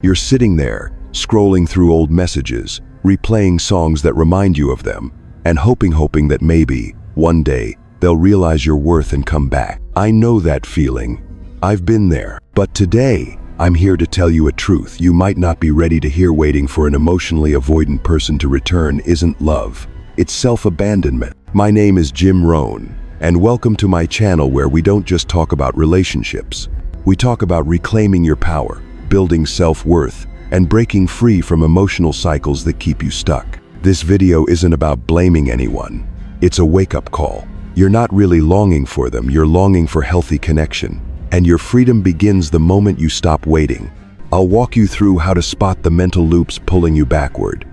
You're sitting there, scrolling through old messages, replaying songs that remind you of them, and hoping that maybe, one day, they'll realize your worth and come back. I know that feeling. I've been there. But today, I'm here to tell you a truth you might not be ready to hear. Waiting for an emotionally avoidant person to return isn't love. It's self-abandonment. My name is Jim Rohn, and welcome to my channel where we don't just talk about relationships. We talk about reclaiming your power, building self-worth, and breaking free from emotional cycles that keep you stuck. This video isn't about blaming anyone. It's a wake-up call. You're not really longing for them, you're longing for healthy connection. And your freedom begins the moment you stop waiting. I'll walk you through how to spot the mental loops pulling you backward,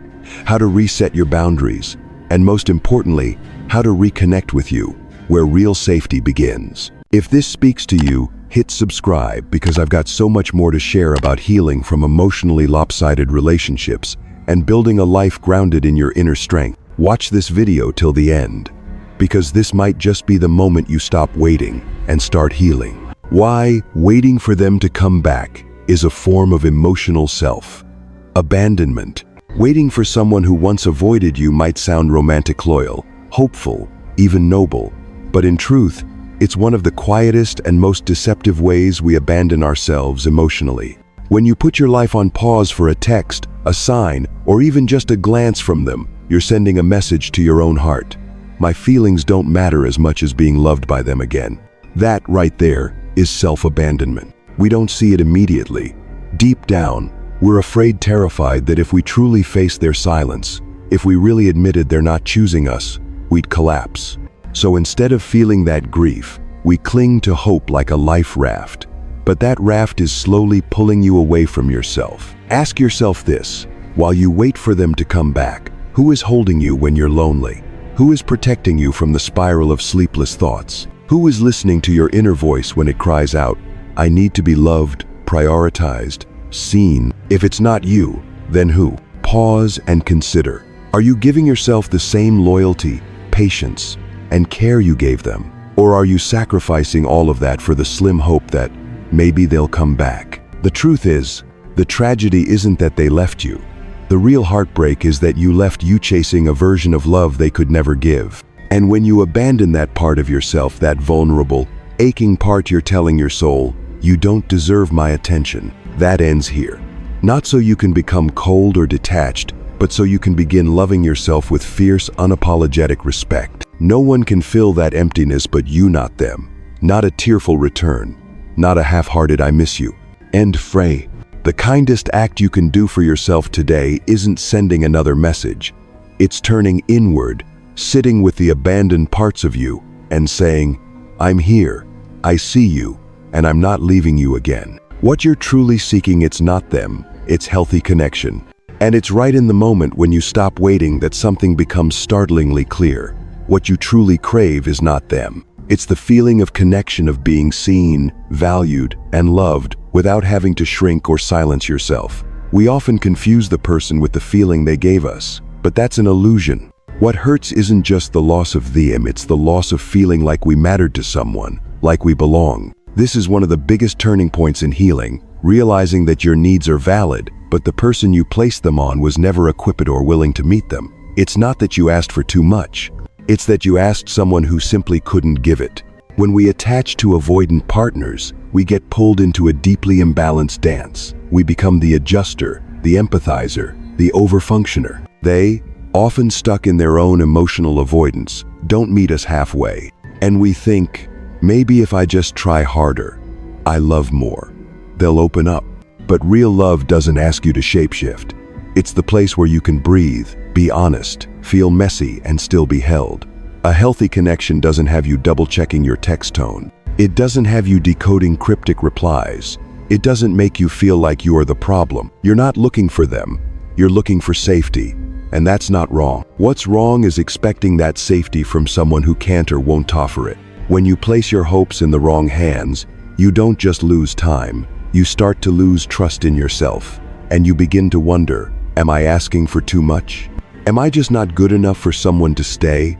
how to reset your boundaries, and most importantly, how to reconnect with you, where real safety begins. If this speaks to you, hit subscribe because I've got so much more to share about healing from emotionally lopsided relationships and building a life grounded in your inner strength. Watch this video till the end, because this might just be the moment you stop waiting and start healing. Why waiting for them to come back is a form of emotional self-abandonment. Waiting for someone who once avoided you might sound romantic, loyal, hopeful, even noble, but in truth, it's one of the quietest and most deceptive ways we abandon ourselves emotionally. When you put your life on pause for a text, a sign, or even just a glance from them, you're sending a message to your own heart. My feelings don't matter as much as being loved by them again. That right there is self-abandonment. We don't see it immediately. Deep down, we're afraid, terrified that if we truly face their silence, if we really admitted they're not choosing us, we'd collapse. So instead of feeling that grief, we cling to hope like a life raft. But that raft is slowly pulling you away from yourself. Ask yourself this: while you wait for them to come back, who is holding you when you're lonely? Who is protecting you from the spiral of sleepless thoughts? Who is listening to your inner voice when it cries out, "I need to be loved, prioritized, seen"? If it's not you, then who? Pause and consider. Are you giving yourself the same loyalty, patience, and care you gave them? Or are you sacrificing all of that for the slim hope that maybe they'll come back? The truth is, the tragedy isn't that they left you. The real heartbreak is that you left you chasing a version of love they could never give. And when you abandon that part of yourself, that vulnerable, aching part, you're telling your soul, "You don't deserve my attention." That ends here. Not so you can become cold or detached, but so you can begin loving yourself with fierce, unapologetic respect. No one can fill that emptiness but you, not them. Not a tearful return. Not a half-hearted "I miss you." End fray. The kindest act you can do for yourself today isn't sending another message. It's turning inward, sitting with the abandoned parts of you, and saying, "I'm here, I see you, and I'm not leaving you again." What you're truly seeking, it's not them, it's healthy connection. And it's right in the moment when you stop waiting that something becomes startlingly clear. What you truly crave is not them. It's the feeling of connection, of being seen, valued, and loved without having to shrink or silence yourself. We often confuse the person with the feeling they gave us, but that's an illusion. What hurts isn't just the loss of them, it's the loss of feeling like we mattered to someone, like we belong. This is one of the biggest turning points in healing, realizing that your needs are valid, but the person you placed them on was never equipped or willing to meet them. It's not that you asked for too much. It's that you asked someone who simply couldn't give it. When we attach to avoidant partners, we get pulled into a deeply imbalanced dance. We become the adjuster, the empathizer, the overfunctioner. They, often stuck in their own emotional avoidance, don't meet us halfway. And we think, maybe if I just try harder, I love more, they'll open up. But real love doesn't ask you to shapeshift. It's the place where you can breathe, be honest, feel messy, and still be held. A healthy connection doesn't have you double-checking your text tone. It doesn't have you decoding cryptic replies. It doesn't make you feel like you are the problem. You're not looking for them. You're looking for safety. And that's not wrong. What's wrong is expecting that safety from someone who can't or won't offer it. When you place your hopes in the wrong hands, you don't just lose time. You start to lose trust in yourself. And you begin to wonder, am I asking for too much? Am I just not good enough for someone to stay?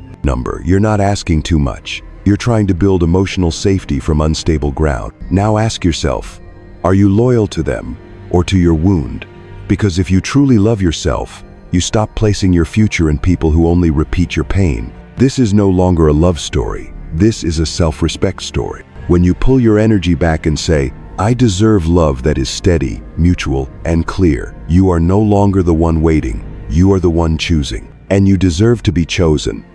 You're not asking too much. You're trying to build emotional safety from unstable ground. Now ask yourself, are you loyal to them? or to your wound. Because if you truly love yourself, you stop placing your future in people who only repeat your pain. This is no longer a love story. This is a self-respect story. When you pull your energy back and say, I deserve love that is steady, mutual, and clear, you are no longer the one waiting. You are the one choosing. And you deserve to be chosen.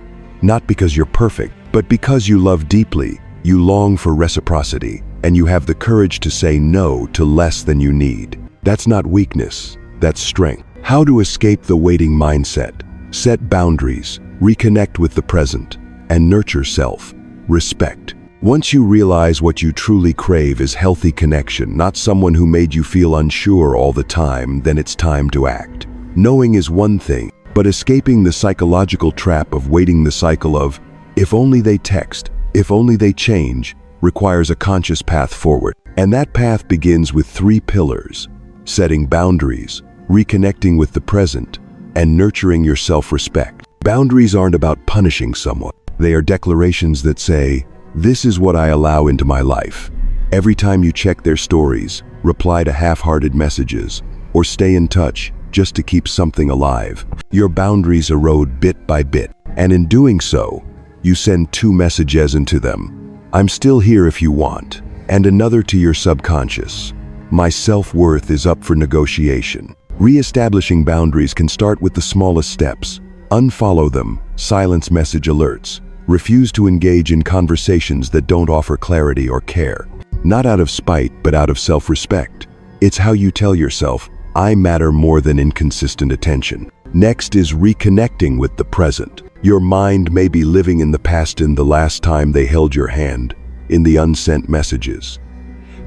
Not because you're perfect, but because you love deeply, you long for reciprocity, and you have the courage to say no to less than you need. That's not weakness, that's strength. How to escape the waiting mindset? Set boundaries, reconnect with the present, and nurture self-respect. Once you realize what you truly crave is healthy connection, not someone who made you feel unsure all the time, then it's time to act. Knowing is one thing, but escaping the psychological trap of waiting the cycle of, if only they text, if only they change, requires a conscious path forward. And that path begins with 3 pillars: setting boundaries, reconnecting with the present, and nurturing your self-respect. Boundaries aren't about punishing someone. They are declarations that say, this is what I allow into my life. Every time you check their stories, reply to half-hearted messages, or stay in touch just to keep something alive, your boundaries erode bit by bit. And in doing so, you send 2 messages into them. I'm still here if you want. And another to your subconscious. My self-worth is up for negotiation. Re-establishing boundaries can start with the smallest steps. Unfollow them, silence message alerts. Refuse to engage in conversations that don't offer clarity or care. Not out of spite, but out of self-respect. It's how you tell yourself, I matter more than inconsistent attention. Next is reconnecting with the present. Your mind may be living in the past, in the last time they held your hand, in the unsent messages.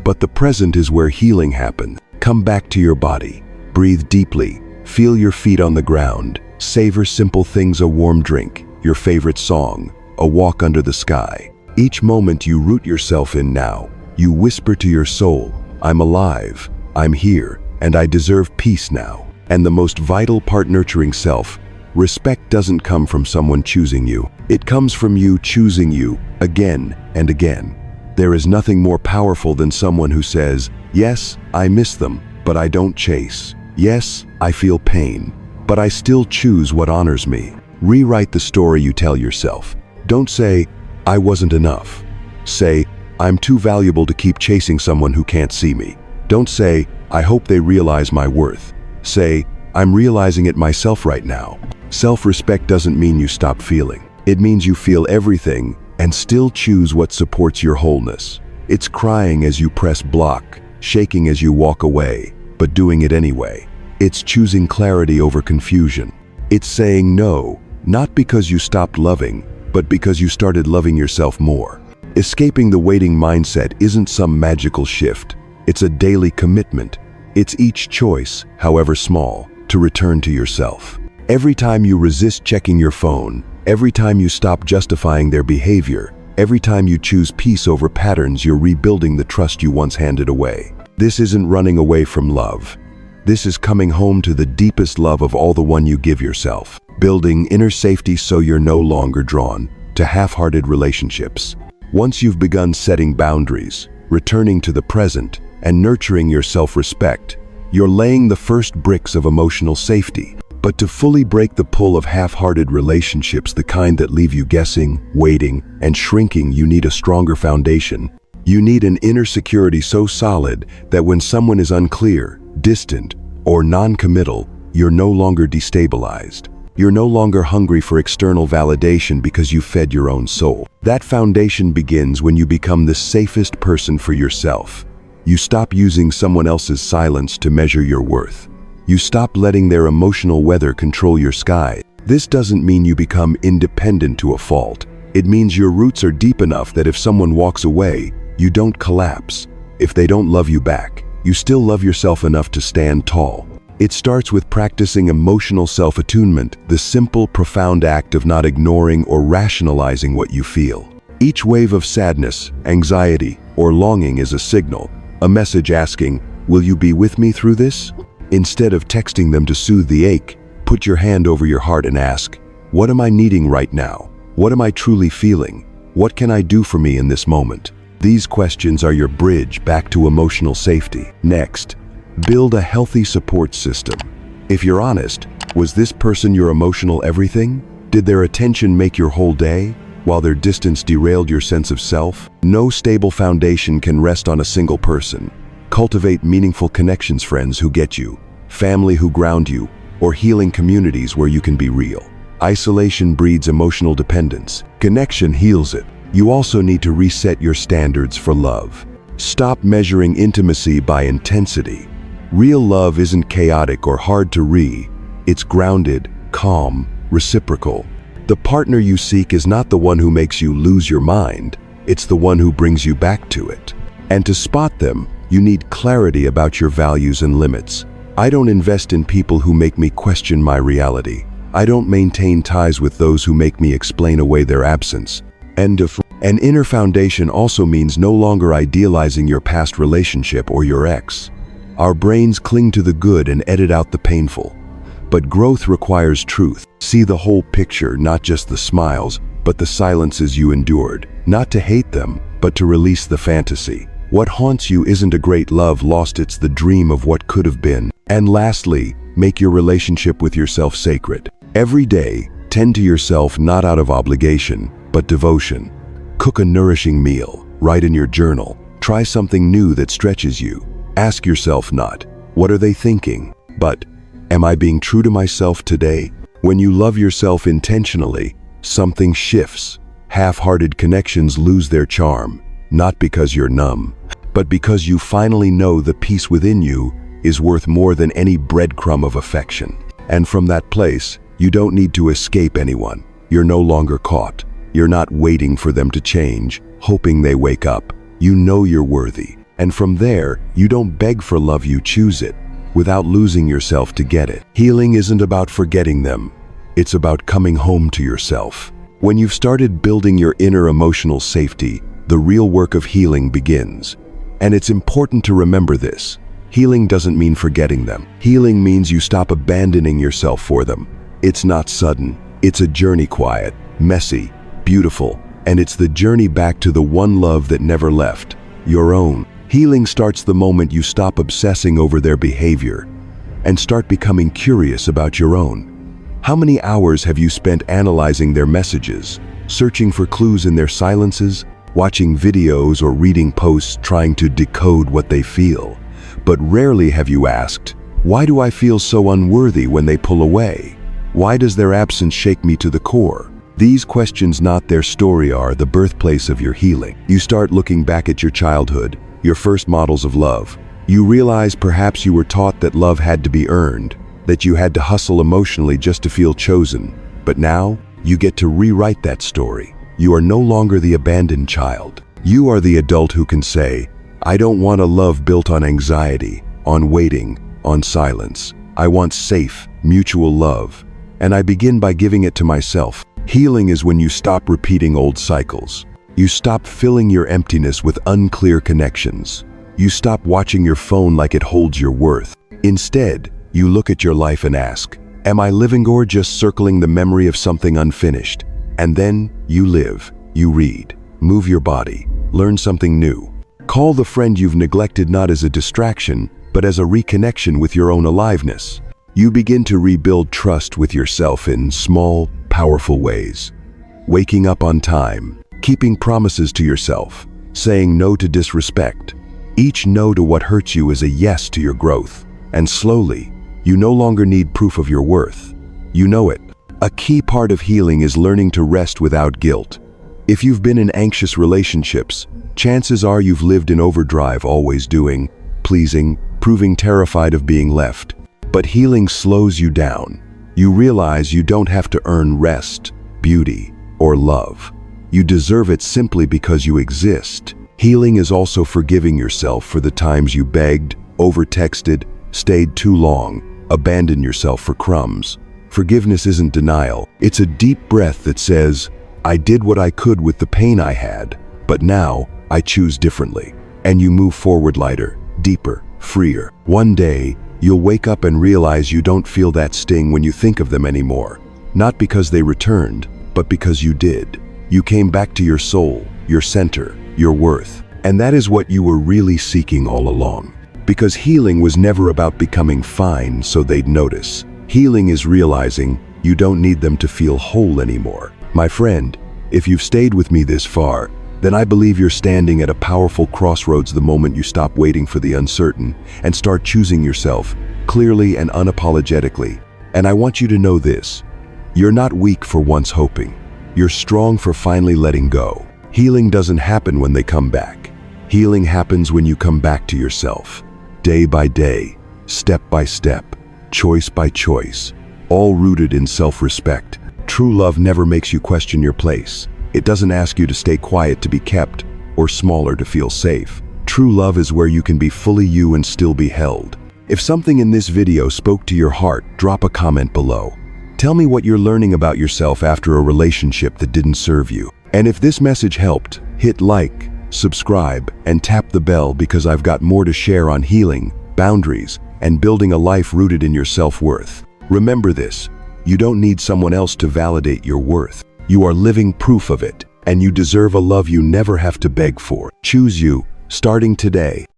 But the present is where healing happens. Come back to your body. Breathe deeply. Feel your feet on the ground. Savor simple things: a warm drink, your favorite song, a walk under the sky. Each moment you root yourself in now. You whisper to your soul, I'm alive, I'm here, and I deserve peace now. And the most vital part, nurturing self-respect, doesn't come from someone choosing you. It comes from you choosing you again and again. There is nothing more powerful than someone who says, yes, I miss them, but I don't chase. Yes, I feel pain, but I still choose what honors me. Rewrite the story you tell yourself. Don't say, I wasn't enough. Say, I'm too valuable to keep chasing someone who can't see me. Don't say, I hope they realize my worth. Say, I'm realizing it myself right now. Self-respect doesn't mean you stop feeling. It means you feel everything and still choose what supports your wholeness. It's crying as you press block, shaking as you walk away, but doing it anyway. It's choosing clarity over confusion. It's saying no, not because you stopped loving, but because you started loving yourself more. Escaping the waiting mindset isn't some magical shift. It's a daily commitment. It's each choice, however small, to return to yourself. Every time you resist checking your phone, every time you stop justifying their behavior, every time you choose peace over patterns, you're rebuilding the trust you once handed away. This isn't running away from love. This is coming home to the deepest love of all, the one you give yourself. Building inner safety so you're no longer drawn to half-hearted relationships. Once you've begun setting boundaries, returning to the present, and nurturing your self-respect, you're laying the first bricks of emotional safety. But to fully break the pull of half-hearted relationships, the kind that leave you guessing, waiting, and shrinking, you need a stronger foundation. You need an inner security so solid that when someone is unclear, distant, or non-committal, you're no longer destabilized. You're no longer hungry for external validation because you fed your own soul. That foundation begins when you become the safest person for yourself. You stop using someone else's silence to measure your worth. You stop letting their emotional weather control your sky. This doesn't mean you become independent to a fault. It means your roots are deep enough that if someone walks away, you don't collapse. If they don't love you back, you still love yourself enough to stand tall. It starts with practicing emotional self-attunement, the simple, profound act of not ignoring or rationalizing what you feel. Each wave of sadness, anxiety, or longing is a signal, a message asking, will you be with me through this? Instead of texting them to soothe the ache, put your hand over your heart and ask, what am I needing right now? What am I truly feeling? What can I do for me in this moment? These questions are your bridge back to emotional safety. Next, Build a healthy support system. If you're honest, was this person your emotional everything? Did their attention make your whole day, while their distance derailed your sense of self? No stable foundation can rest on a single person. Cultivate meaningful connections, friends who get you, family who ground you, or healing communities where you can be real. Isolation breeds emotional dependence. Connection heals it. You also need to reset your standards for love. Stop measuring intimacy by intensity. Real love isn't chaotic or hard to read. It's grounded, calm, reciprocal. The partner you seek is not the one who makes you lose your mind. It's the one who brings you back to it. And to spot them, you need clarity about your values and limits. I don't invest in people who make me question my reality. I don't maintain ties with those who make me explain away their absence. An inner foundation also means no longer idealizing your past relationship or your ex. Our brains cling to the good and edit out the painful. But growth requires truth. See the whole picture, not just the smiles, but the silences you endured. Not to hate them, but to release the fantasy. What haunts you isn't a great love lost, it's the dream of what could have been. And lastly, make your relationship with yourself sacred. Every day, tend to yourself not out of obligation, but devotion. Cook a nourishing meal, write in your journal, try something new that stretches you. Ask yourself not, what are they thinking? But, am I being true to myself today? When you love yourself intentionally, something shifts. Half-hearted connections lose their charm, not because you're numb, but because you finally know the peace within you is worth more than any breadcrumb of affection. And from that place, you don't need to escape anyone. You're no longer caught. You're not waiting for them to change, hoping they wake up. You know you're worthy. And from there, you don't beg for love, you choose it, without losing yourself to get it. Healing isn't about forgetting them. It's about coming home to yourself. When you've started building your inner emotional safety, the real work of healing begins. And it's important to remember this. Healing doesn't mean forgetting them. Healing means you stop abandoning yourself for them. It's not sudden. It's a journey, quiet, messy, beautiful, and it's the journey back to the one love that never left, your own. Healing starts the moment you stop obsessing over their behavior and start becoming curious about your own. How many hours have you spent analyzing their messages, searching for clues in their silences, watching videos or reading posts trying to decode what they feel? But rarely have you asked, why do I feel so unworthy when they pull away? Why does their absence shake me to the core? These questions, not their story, are the birthplace of your healing. You start looking back at your childhood, your first models of love. You realize perhaps you were taught that love had to be earned, that you had to hustle emotionally just to feel chosen. But now, you get to rewrite that story. You are no longer the abandoned child. You are the adult who can say, I don't want a love built on anxiety, on waiting, on silence. I want safe, mutual love. And I begin by giving it to myself. Healing is when you stop repeating old cycles. You stop filling your emptiness with unclear connections. You stop watching your phone like it holds your worth. Instead, you look at your life and ask, am I living or just circling the memory of something unfinished? And then you live, you read, move your body, learn something new. Call the friend you've neglected not as a distraction, but as a reconnection with your own aliveness. You begin to rebuild trust with yourself in small, powerful ways. Waking up on time, keeping promises to yourself, saying no to disrespect. Each no to what hurts you is a yes to your growth. And slowly, you no longer need proof of your worth. You know it. A key part of healing is learning to rest without guilt. If you've been in anxious relationships, chances are you've lived in overdrive, always doing, pleasing, proving terrified of being left. But healing slows you down. You realize you don't have to earn rest, beauty, or love. You deserve it simply because you exist. Healing is also forgiving yourself for the times you begged, over-texted, stayed too long, abandoned yourself for crumbs. Forgiveness isn't denial. It's a deep breath that says, I did what I could with the pain I had, but now I choose differently. And you move forward lighter, deeper, freer. One day, you'll wake up and realize you don't feel that sting when you think of them anymore. Not because they returned, but because you did. You came back to your soul, your center, your worth. And that is what you were really seeking all along. Because healing was never about becoming fine so they'd notice. Healing is realizing you don't need them to feel whole anymore. My friend, if you've stayed with me this far, then I believe you're standing at a powerful crossroads the moment you stop waiting for the uncertain and start choosing yourself clearly and unapologetically. And I want you to know this: you're not weak for once hoping. You're strong for finally letting go. Healing doesn't happen when they come back. Healing happens when you come back to yourself, day by day, step by step, choice by choice, all rooted in self-respect. True love never makes you question your place. It doesn't ask you to stay quiet to be kept or smaller to feel safe. True love is where you can be fully you and still be held. If something in this video spoke to your heart, drop a comment below. Tell me what you're learning about yourself after a relationship that didn't serve you. And if this message helped, hit like, subscribe, and tap the bell, because I've got more to share on healing, boundaries, and building a life rooted in your self-worth. Remember this: you don't need someone else to validate your worth. You are living proof of it, and you deserve a love you never have to beg for. Choose you, starting today.